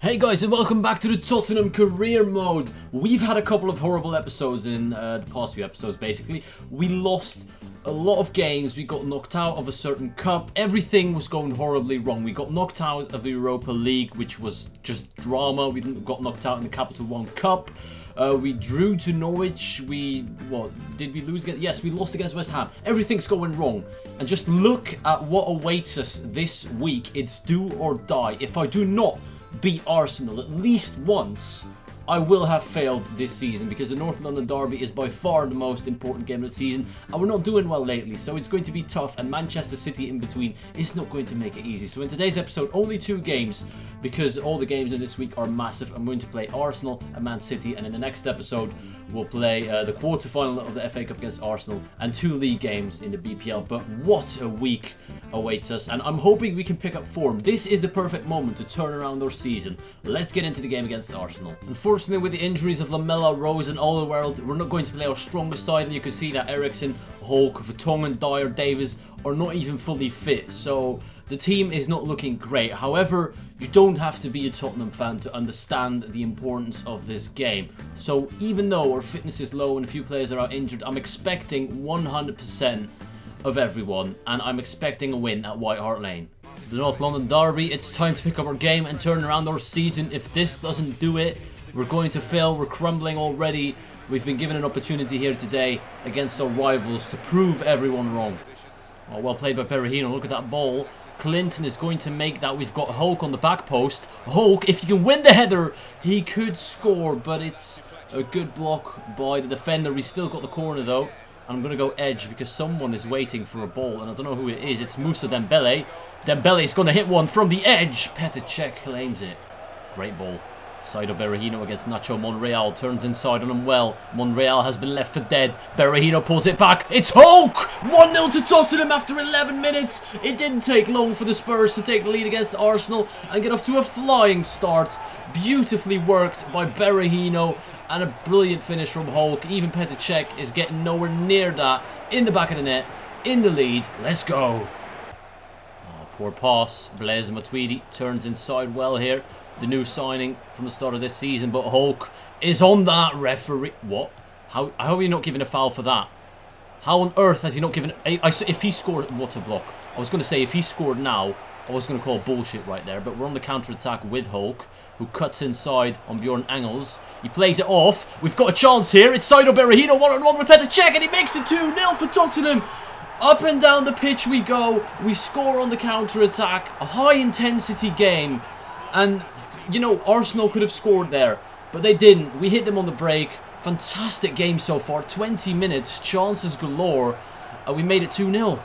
Hey guys, and welcome back to the Tottenham career mode. We've had a couple of horrible episodes in the past few episodes, basically. We lost a lot of games, we got knocked out of a certain cup, everything was going horribly wrong. We got knocked out of the Europa League, which was just drama. We got knocked out in the Capital One Cup. We drew to Norwich. Did we lose against? Yes, we lost against West Ham. Everything's going wrong. And just look at what awaits us this week. It's do or die. If I do not beat Arsenal at least once, I will have failed this season, because the North London derby is by far the most important game of the season, and we're not doing well lately, so it's going to be tough, and Manchester City in between is not going to make it easy. So in today's episode, only 2 games, because all the games in this week are massive. I'm going to play Arsenal and Man City, and in the next episode we'll play the quarter-final of the FA Cup against Arsenal and 2 league games in the BPL. But what a week awaits us, and I'm hoping we can pick up form. This is the perfect moment to turn around our season. Let's get into the game against Arsenal. Unfortunately, with the injuries of Lamela, Rose and Alderweireld, we're not going to play our strongest side, and you can see that Eriksen, Hulk, Vertonghen, Dyer, Davies are not even fully fit, so the team is not looking great. However, you don't have to be a Tottenham fan to understand the importance of this game. So even though our fitness is low and a few players are out injured, I'm expecting 100% of everyone, and I'm expecting a win at White Hart Lane. The North London derby, it's time to pick up our game and turn around our season. If this doesn't do it, we're going to fail. We're crumbling already. We've been given an opportunity here today against our rivals to prove everyone wrong. Oh, well played by Berahino. Look at that ball. Clinton is going to make that. We've got Hulk on the back post. Hulk, if he can win the header, he could score, but it's a good block by the defender. He's still got the corner though. I'm going to go edge because someone is waiting for a ball, and I don't know who it is. It's Moussa Dembele. Dembele's going to hit one from the edge. Petr Cech claims it. Great ball. Side of Berahino against Nacho Monreal. Turns inside on him well. Monreal has been left for dead. Berahino pulls it back. It's Hulk! 1-0 to Tottenham after 11 minutes. It didn't take long for the Spurs to take the lead against Arsenal and get off to a flying start. Beautifully worked by Berahino and a brilliant finish from Hulk. Even Petr Cech is getting nowhere near that. In the back of the net. In the lead. Let's go. Oh, poor pass. Blaise Matuidi turns inside well here. The new signing from the start of this season, but Hulk is on that. Referee. What? How are you not giving a foul for that? How on earth has he not given... if he scored... What a block. I was going to say, if he scored now, I was going to call bullshit right there, but we're on the counter-attack with Hulk, who cuts inside on Bjorn Engels. He plays it off. We've got a chance here. It's Saido Berahino, 1-on-1 with Petr Cech, and he makes it 2-0 for Tottenham. Up and down the pitch we go. We score on the counter-attack. A high-intensity game. And, you know, Arsenal could have scored there, but they didn't. We hit them on the break. Fantastic game so far. 20 minutes, chances galore. We made it 2-0.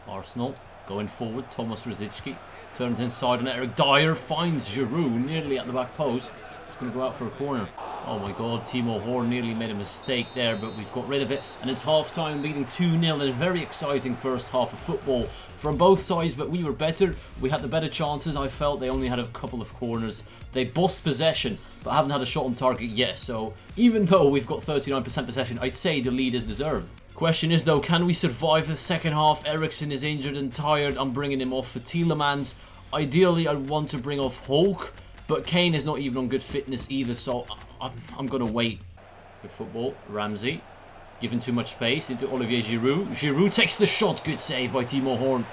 Arsenal going forward. Thomas Rosicky turns inside on Eric Dyer. Finds Giroud nearly at the back post. It's going to go out for a corner. Oh my god, Timo Horn nearly made a mistake there, but we've got rid of it. And it's half-time, leading 2-0 in a very exciting first half of football from both sides, but we were better. We had the better chances. I felt they only had a couple of corners. They bossed possession, but haven't had a shot on target yet. So even though we've got 39% possession, I'd say the lead is deserved. Question is though, can we survive the second half? Eriksen is injured and tired. I'm bringing him off for Tielemans. Ideally, I'd want to bring off Hulk, but Kane is not even on good fitness either, so I'm going to wait. Good football. Ramsey. Given too much space into Olivier Giroud. Giroud takes the shot. Good save by Timo Horn.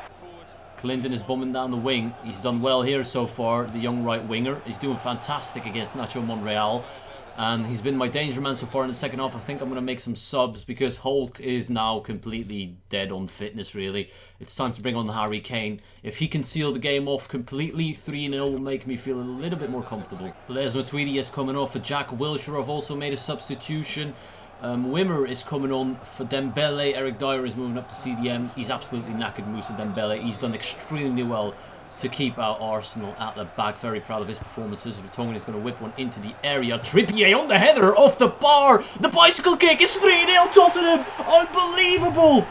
Clinton is bombing down the wing. He's done well here so far, the young right winger. He's doing fantastic against Nacho Monreal. And he's been my danger man so far in the second half. I think I'm going to make some subs because Hulk is now completely dead on fitness, really. It's time to bring on Harry Kane. If he can seal the game off completely, 3-0 will make me feel a little bit more comfortable. Blaise Matuidi is coming off for Jack Wilshere. I've also made a substitution. Wimmer is coming on for Dembele. Eric Dyer is moving up to CDM. He's absolutely knackered, Moussa Dembele. He's done extremely well to keep out Arsenal at the back. Very proud of his performances. Vertonghen is going to whip one into the area. Trippier on the header off the bar. The bicycle kick. It's 3-0 Tottenham. Unbelievable.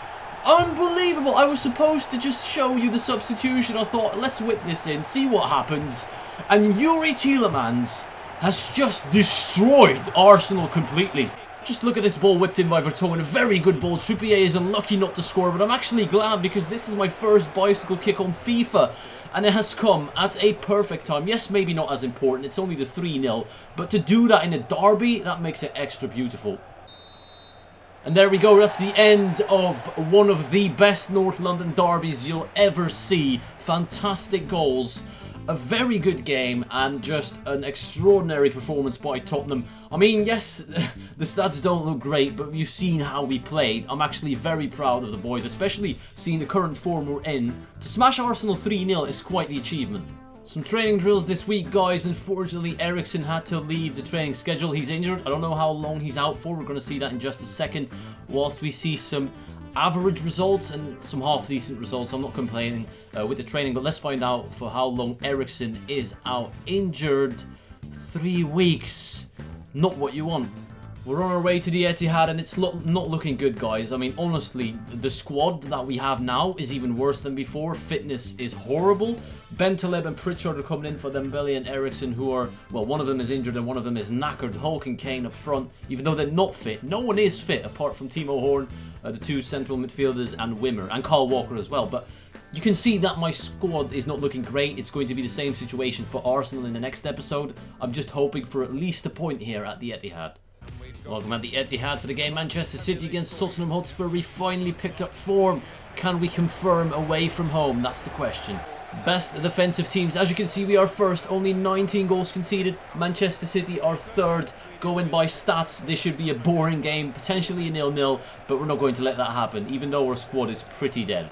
Unbelievable. I was supposed to just show you the substitution. I thought, let's whip this in, see what happens. And Yuri Tielemans has just destroyed Arsenal completely. Just look at this ball whipped in by Vertonghen. A very good ball. Trippier is unlucky not to score, but I'm actually glad because this is my first bicycle kick on FIFA. and it has come at a perfect time. Yes, maybe not as important, it's only the 3-0, but to do that in a derby, that makes it extra beautiful. And there we go, that's the end of one of the best North London derbies you'll ever see. Fantastic goals, a very good game, and just an extraordinary performance by Tottenham. I mean, yes, the stats don't look great, but you've seen how we played. I'm actually very proud of the boys, especially seeing the current form we're in. To smash Arsenal 3-0 is quite the achievement. Some training drills this week, guys. Unfortunately, Eriksen had to leave the training schedule. He's injured. I don't know how long he's out for. We're going to see that in just a second. Whilst we see some average results and some half-decent results, I'm not complaining with the training. But let's find out for how long Eriksen is out injured. 3 weeks. Not what you want. We're on our way to the Etihad and it's not looking good, guys. I mean, honestly, the squad that we have now is even worse than before. Fitness is horrible. Bentaleb and Pritchard are coming in for Dembele and Eriksen, who are, well, one of them is injured and one of them is knackered. Hulk and Kane up front, even though they're not fit. No one is fit apart from Timo Horn, the 2 central midfielders, and Wimmer, and Kyle Walker as well. But you can see that my squad is not looking great. It's going to be the same situation for Arsenal in the next episode. I'm just hoping for at least a point here at the Etihad. Welcome at the Etihad for the game Manchester City against Tottenham Hotspur. We finally picked up form. Can we confirm away from home? That's the question. Best defensive teams. As you can see, we are first. Only 19 goals conceded. Manchester City are third. Going by stats, this should be a boring game. Potentially a 0-0, but we're not going to let that happen, even though our squad is pretty dead.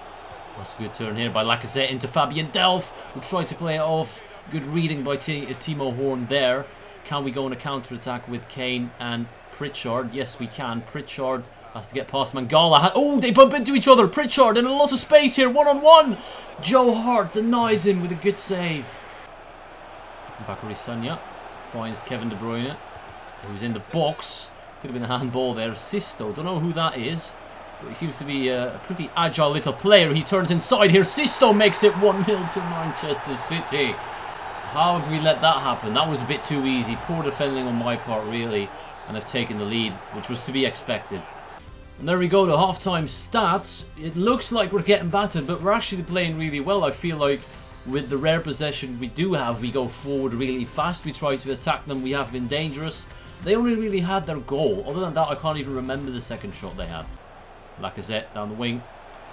That's a good turn here by Lacazette into Fabian Delph. We'll try to play it off. Good reading by Timo Horn there. Can we go on a counter-attack with Kane and Pritchard? Yes, we can. Pritchard has to get past Mangala. Oh, they bump into each other. Pritchard in a lot of space here. One-on-one. Joe Hart denies him with a good save. Bakary Sagna finds Kevin De Bruyne, who's in the box. Could have been a handball there. Sisto, don't know who that is, but he seems to be a pretty agile little player. He turns inside here. Sisto makes it 1-0 to Manchester City. How have we let that happen? That was a bit too easy. Poor defending on my part, really. And have taken the lead, which was to be expected. And there we go, the halftime stats. It looks like we're getting battered, but we're actually playing really well. I feel like with the rare possession we do have, we go forward really fast. We try to attack them. We have been dangerous. They only really had their goal. Other than that, I can't even remember the second shot they had. Lacazette down the wing.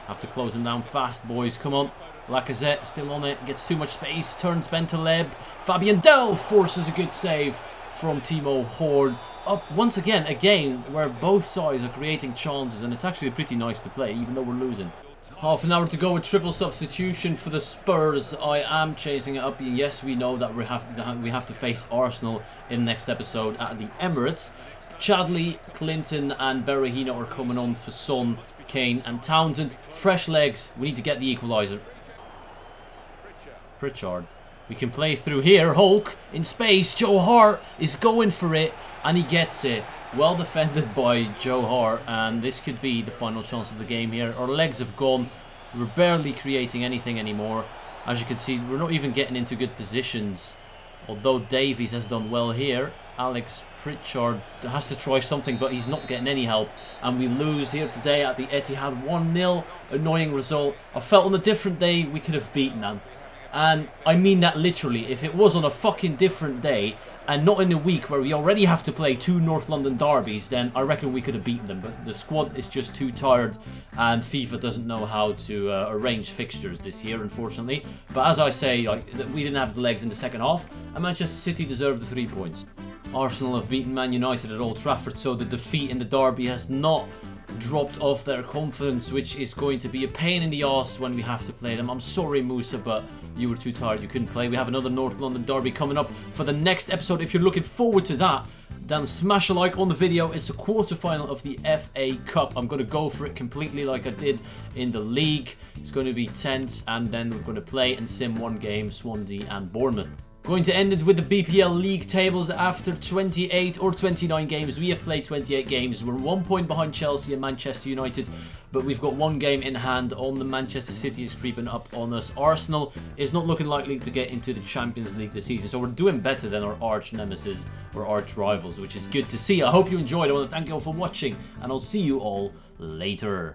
Have to close them down fast, boys. Come on. Lacazette still on it. Gets too much space. Turns Bentaleb. Fabian Delph forces a good save from Timo Horn. Up once again, a game where both sides are creating chances, and it's actually pretty nice to play, even though we're losing. Half an hour to go with triple substitution for the Spurs. I am chasing it up. Yes, we know that we have to face Arsenal in the next episode at the Emirates. Chadley, Clinton and Berahino are coming on for Son, Kane and Townsend. Fresh legs. We need to get the equaliser. Pritchard. We can play through here. Hulk in space. Joe Hart is going for it and he gets it. Well defended by Joe Hart, and this could be the final chance of the game here. Our legs have gone. We're barely creating anything anymore. As you can see, we're not even getting into good positions. Although Davies has done well here. Alex Pritchard has to try something, but he's not getting any help. And we lose here today at the Etihad 1-0. Annoying result. I felt on a different day we could have beaten them. And I mean that literally. If it was on a fucking different day and not in a week where we already have to play 2 North London derbies, then I reckon we could have beaten them. But the squad is just too tired and FIFA doesn't know how to arrange fixtures this year, unfortunately. But as I say, we didn't have the legs in the second half and Manchester City deserved the 3 points. Arsenal have beaten Man United at Old Trafford, so the defeat in the derby has not dropped off their confidence, which is going to be a pain in the arse when we have to play them. I'm sorry, Musa, but you were too tired, you couldn't play. We have another North London derby coming up for the next episode. If you're looking forward to that, then smash a like on the video. It's a quarter-final of the FA Cup. I'm going to go for it completely like I did in the league. It's going to be tense, and then we're going to play and sim 1 game, Swansea and Bournemouth. Going to end it with the BPL league tables. After 28 or 29 games, we have played 28 games. We're 1 point behind Chelsea and Manchester United, but we've got 1 game in hand on the Manchester City is creeping up on us. Arsenal is not looking likely to get into the Champions League this season, so we're doing better than our arch nemesis or arch rivals, which is good to see. I hope you enjoyed. I want to thank you all for watching, and I'll see you all later.